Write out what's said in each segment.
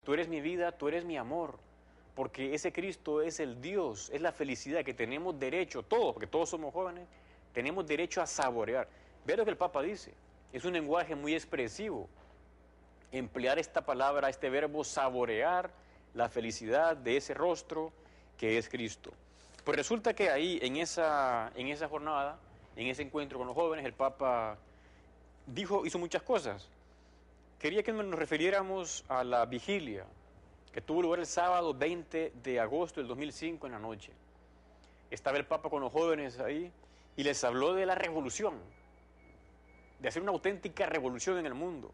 tú eres mi vida, tú eres mi amor, porque ese Cristo es el Dios, es la felicidad que tenemos derecho, todos, porque todos somos jóvenes, tenemos derecho a saborear. Ve lo que el Papa dice, es un lenguaje muy expresivo, emplear esta palabra, este verbo saborear la felicidad de ese rostro que es Cristo. Pues resulta que ahí, en esa jornada, en ese encuentro con los jóvenes, el Papa hizo muchas cosas. Quería que nos refiriéramos a la vigilia, que tuvo lugar el sábado 20 de agosto del 2005 en la noche. Estaba el Papa con los jóvenes ahí y les habló de la revolución, de hacer una auténtica revolución en el mundo.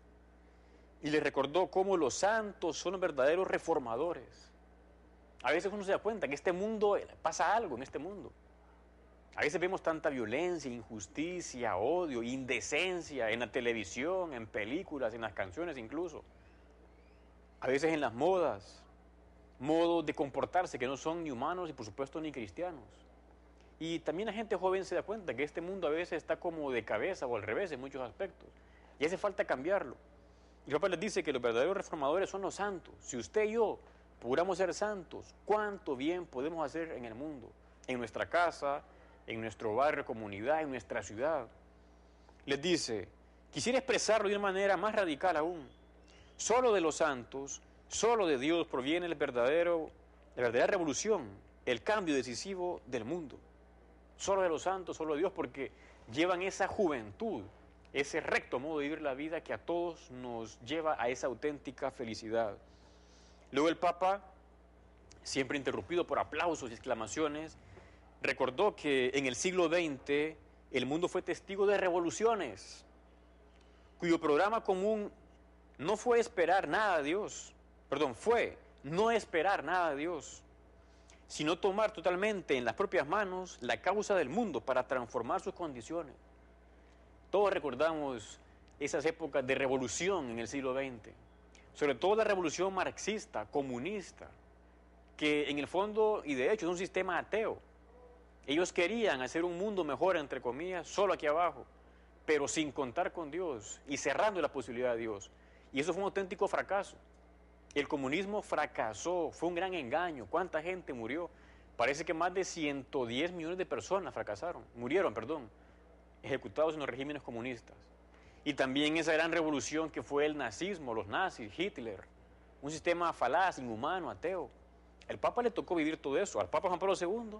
Y les recordó cómo los santos son los verdaderos reformadores. A veces uno se da cuenta que este mundo, pasa algo en este mundo. A veces vemos tanta violencia, injusticia, odio, indecencia en la televisión, en películas, en las canciones incluso. A veces en las modas, modos de comportarse que no son ni humanos y por supuesto ni cristianos. Y también la gente joven se da cuenta que este mundo a veces está como de cabeza o al revés en muchos aspectos. Y hace falta cambiarlo. Y el Papa les dice que los verdaderos reformadores son los santos. Si usted y yo procuramos ser santos, ¿cuánto bien podemos hacer en el mundo? En nuestra casa, en nuestro barrio, comunidad, en nuestra ciudad. Les dice, quisiera expresarlo de una manera más radical aún. Solo de los santos, solo de Dios proviene la verdadera revolución, el cambio decisivo del mundo. Solo de los santos, solo de Dios, porque llevan esa juventud, ese recto modo de vivir la vida que a todos nos lleva a esa auténtica felicidad. Luego el Papa, siempre interrumpido por aplausos y exclamaciones, recordó que en el siglo XX el mundo fue testigo de revoluciones, cuyo programa común no fue esperar nada de Dios, fue no esperar nada de Dios, sino tomar totalmente en las propias manos la causa del mundo para transformar sus condiciones. Todos recordamos esas épocas de revolución en el siglo XX, sobre todo la revolución marxista, comunista, que en el fondo y de hecho es un sistema ateo. Ellos querían hacer un mundo mejor, entre comillas, solo aquí abajo, pero sin contar con Dios y cerrando la posibilidad de Dios. Y eso fue un auténtico fracaso. El comunismo fracasó, fue un gran engaño. ¿Cuánta gente murió? Parece que más de 110 millones de personas murieron, ejecutados en los regímenes comunistas. Y también esa gran revolución que fue el nazismo, los nazis, Hitler, un sistema falaz, inhumano, ateo. El Papa le tocó vivir todo eso. Al Papa Juan Pablo II,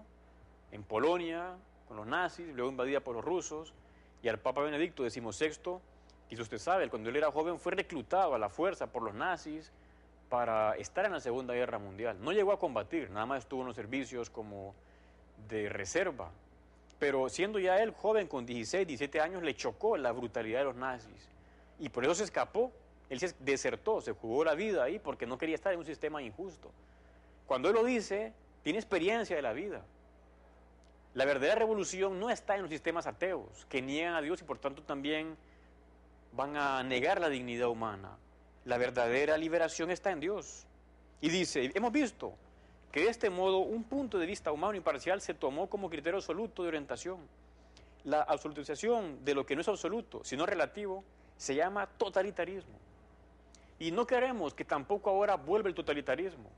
en Polonia, con los nazis, luego invadida por los rusos, y al Papa Benedicto XVI, y usted sabe, cuando él era joven fue reclutado a la fuerza por los nazis para estar en la Segunda Guerra Mundial. No llegó a combatir, nada más estuvo en los servicios como de reserva. Pero siendo ya él joven, con 16, 17 años, le chocó la brutalidad de los nazis. Y por eso se escapó, él se desertó, se jugó la vida ahí porque no quería estar en un sistema injusto. Cuando él lo dice, tiene experiencia de la vida. La verdadera revolución no está en los sistemas ateos, que niegan a Dios y por tanto también van a negar la dignidad humana. La verdadera liberación está en Dios. Y dice, hemos visto que de este modo un punto de vista humano imparcial se tomó como criterio absoluto de orientación. La absolutización de lo que no es absoluto, sino relativo, se llama totalitarismo. Y no queremos que tampoco ahora vuelva el totalitarismo.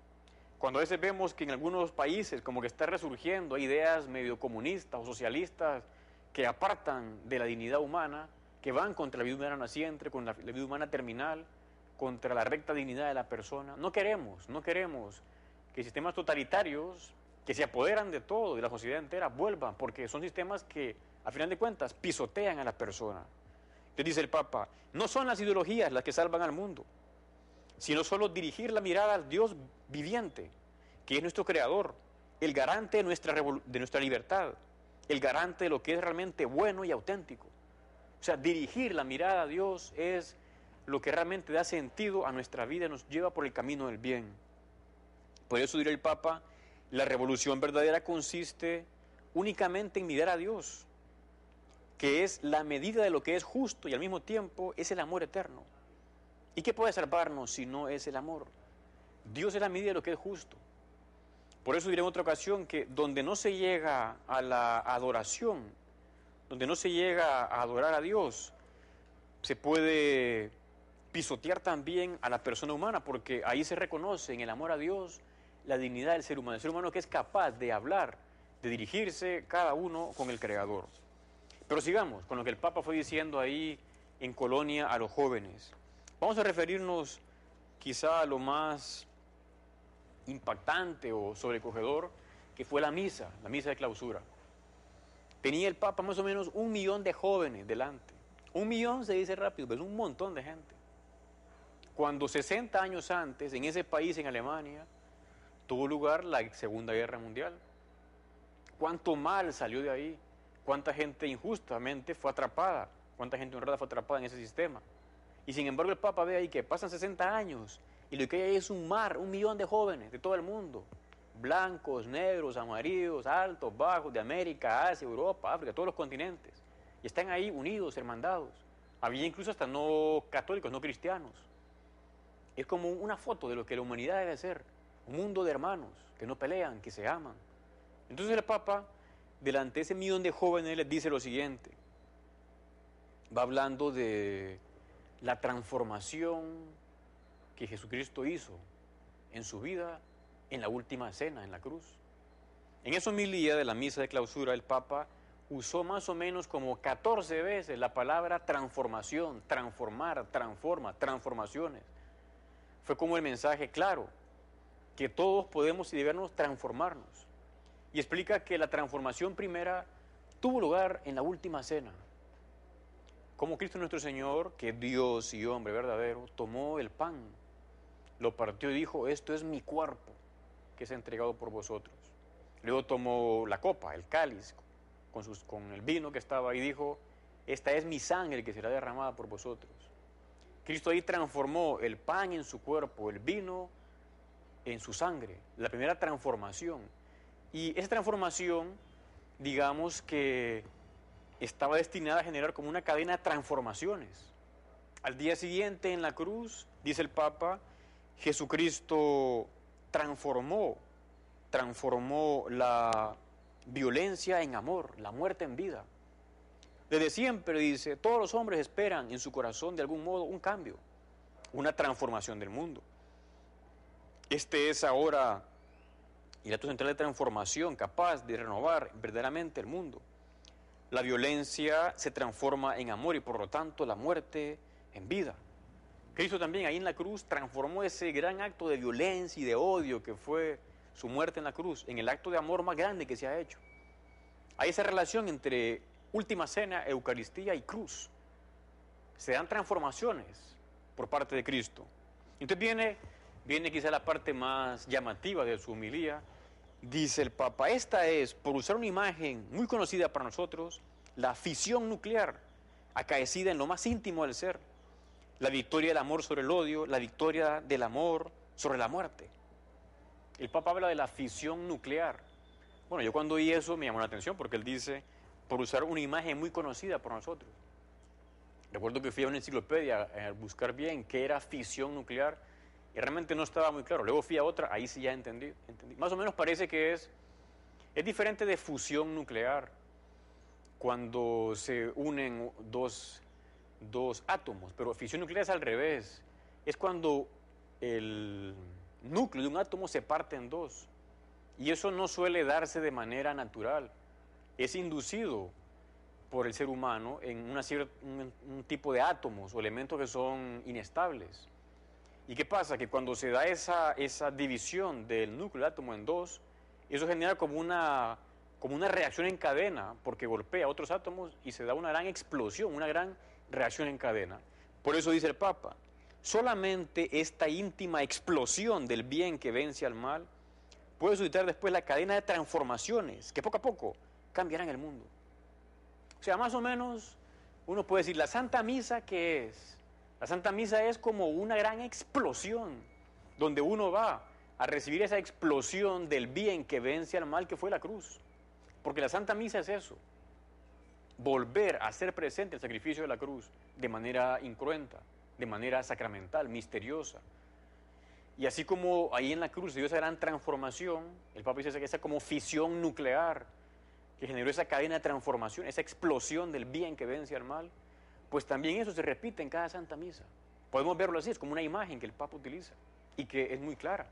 Cuando a veces vemos que en algunos países como que está resurgiendo ideas medio comunistas o socialistas que apartan de la dignidad humana, que van contra la vida humana naciente, contra la vida humana terminal, contra la recta dignidad de la persona. No queremos que sistemas totalitarios que se apoderan de todo, de la sociedad entera, vuelvan, porque son sistemas que, a final de cuentas, pisotean a la persona. Entonces dice el Papa, no son las ideologías las que salvan al mundo, sino solo dirigir la mirada al Dios viviente, que es nuestro creador, el garante de nuestra libertad, el garante de lo que es realmente bueno y auténtico. O sea, dirigir la mirada a Dios es lo que realmente da sentido a nuestra vida y nos lleva por el camino del bien. Por eso dirá el Papa, la revolución verdadera consiste únicamente en mirar a Dios, que es la medida de lo que es justo y al mismo tiempo es el amor eterno. ¿Y qué puede salvarnos si no es el amor? Dios es la medida de lo que es justo. Por eso diré en otra ocasión que donde no se llega a la adoración, donde no se llega a adorar a Dios, se puede pisotear también a la persona humana, porque ahí se reconoce en el amor a Dios la dignidad del ser humano que es capaz de hablar, de dirigirse cada uno con el Creador. Pero sigamos con lo que el Papa fue diciendo ahí en Colonia a los jóvenes. Vamos a referirnos quizá a lo más impactante o sobrecogedor, que fue la misa de clausura. Tenía el Papa más o menos 1 millón de jóvenes delante. 1 millón se dice rápido, pero es un montón de gente. Cuando 60 años antes, en ese país, en Alemania, tuvo lugar la Segunda Guerra Mundial. ¿Cuánto mal salió de ahí? ¿Cuánta gente injustamente fue atrapada? ¿Cuánta gente honrada fue atrapada en ese sistema? Y sin embargo el Papa ve ahí que pasan 60 años y lo que hay ahí es un mar, 1 millón de jóvenes de todo el mundo. Blancos, negros, amarillos, altos, bajos, de América, Asia, Europa, África, todos los continentes. Y están ahí unidos, hermandados. Había incluso hasta no católicos, no cristianos. Es como una foto de lo que la humanidad debe ser. Un mundo de hermanos que no pelean, que se aman. Entonces el Papa, delante de ese millón de jóvenes, les dice lo siguiente. Va hablando de la transformación que Jesucristo hizo en su vida en la última cena, en la cruz. En esa homilía de la misa de clausura, el Papa usó más o menos como 14 veces la palabra transformación, transformar, transforma, transformaciones. Fue como el mensaje claro, que todos podemos y debemos transformarnos. Y explica que la transformación primera tuvo lugar en la última cena. Como Cristo nuestro Señor, que es Dios y hombre verdadero, tomó el pan, lo partió y dijo, esto es mi cuerpo, que es entregado por vosotros. Luego tomó la copa, el cáliz, con el vino que estaba ahí, y dijo, esta es mi sangre que será derramada por vosotros. Cristo ahí transformó el pan en su cuerpo, el vino en su sangre, la primera transformación. Y esa transformación, digamos que estaba destinada a generar como una cadena de transformaciones. Al día siguiente en la cruz, dice el Papa, Jesucristo transformó la violencia en amor, la muerte en vida. Desde siempre, dice, todos los hombres esperan en su corazón de algún modo un cambio, una transformación del mundo. Este es ahora el acto central de transformación capaz de renovar verdaderamente el mundo. La violencia se transforma en amor y por lo tanto la muerte en vida. Cristo también ahí en la cruz transformó ese gran acto de violencia y de odio que fue su muerte en la cruz, en el acto de amor más grande que se ha hecho. Hay esa relación entre última cena, Eucaristía y cruz. Se dan transformaciones por parte de Cristo. Entonces viene quizá la parte más llamativa de su homilía. Dice el Papa, esta es, por usar una imagen muy conocida para nosotros, la fisión nuclear, acaecida en lo más íntimo del ser. La victoria del amor sobre el odio, la victoria del amor sobre la muerte. El Papa habla de la fisión nuclear. Bueno, yo cuando oí eso me llamó la atención porque él dice, por usar una imagen muy conocida por nosotros. Recuerdo que fui a una enciclopedia a buscar bien qué era fisión nuclear y realmente no estaba muy claro. Luego fui a otra, ahí sí ya entendí. Más o menos parece que es diferente de fusión nuclear cuando se unen dos átomos, pero fisión nuclear es al revés. Es cuando el núcleo de un átomo se parte en dos. Y eso no suele darse de manera natural. Es inducido por el ser humano en un tipo de átomos o elementos que son inestables. ¿Y qué pasa? Que cuando se da esa división del núcleo del átomo en dos, eso genera como una reacción en cadena, porque golpea a otros átomos y se da una gran explosión, una gran reacción en cadena. Por eso dice el Papa, solamente esta íntima explosión del bien que vence al mal puede suscitar después la cadena de transformaciones que poco a poco cambiarán el mundo. O sea, más o menos uno puede decir, ¿la Santa Misa qué es? La Santa Misa es como una gran explosión donde uno va a recibir esa explosión del bien que vence al mal que fue la cruz. Porque la Santa Misa es eso, volver a hacer presente el sacrificio de la cruz de manera incruenta, de manera sacramental, misteriosa. Y así como ahí en la cruz se dio esa gran transformación, el Papa dice que esa como fisión nuclear que generó esa cadena de transformación, esa explosión del bien que vence al mal, pues también eso se repite en cada Santa Misa. Podemos verlo así, es como una imagen que el Papa utiliza y que es muy clara.